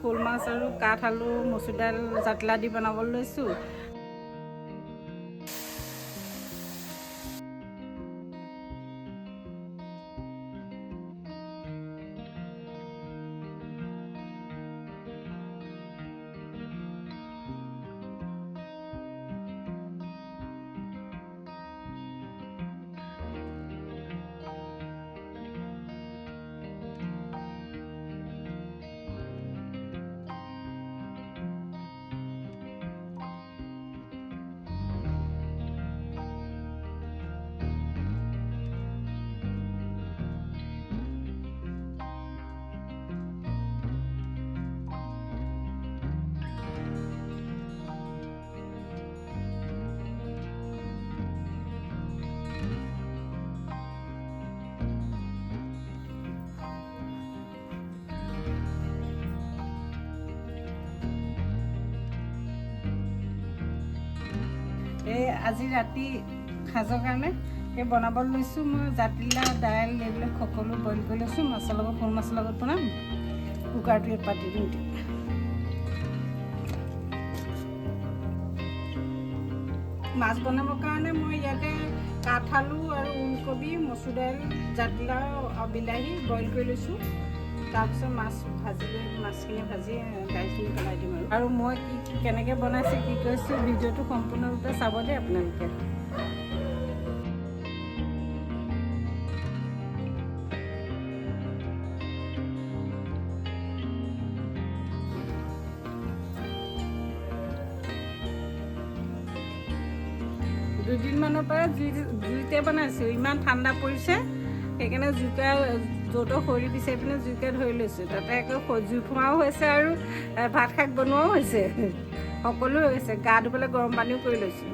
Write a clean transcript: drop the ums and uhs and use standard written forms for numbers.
শ'ল মাছ আৰু কাঠ আলু মচুৰ দাইল জাতিলা দি বনাবলৈ লৈছোঁ। আজি ৰাতি সাজৰ কাৰণে বনাব লৈছোঁ। মই জাতিলা দাইল এইবিলাক সকলো বইল কৰি লৈছোঁ। মাছৰ লগত সৰু মাছৰ লগত বনাম। কুকাৰটো পাতি দিম। মাছ বনাবৰ কাৰণে মই ইয়াতে কাঠ আলু আৰু ওলকবি মচুৰ দাইল জাতিলা আৰু বিলাহী বইল কৰি লৈছোঁ। তাৰপিছত মাছ ভাজি লৈ মাছখিনি ভাজি দাইলখিনি পেলাই দিম আৰু মই কেনেকৈ বনাইছোঁ কি কৰিছোঁ ভিডিঅ'টো সম্পূৰ্ণৰূপে চাব দেই আপোনালোকে। দুদিনমানৰ পৰা জুইতে বনাইছোঁ। ইমান ঠাণ্ডা পৰিছে সেইকাৰণে জুইকা য'তো খৰি বিচাৰি পিনে জুইকে ধৰি লৈছোঁ। তাতে আকৌ জুই ফুৰাও হৈছে আৰু ভাত শাক বনোৱাও হৈছে। সকলো হৈছে। গা ধুবলৈ গৰম পানীও কৰি লৈছোঁ।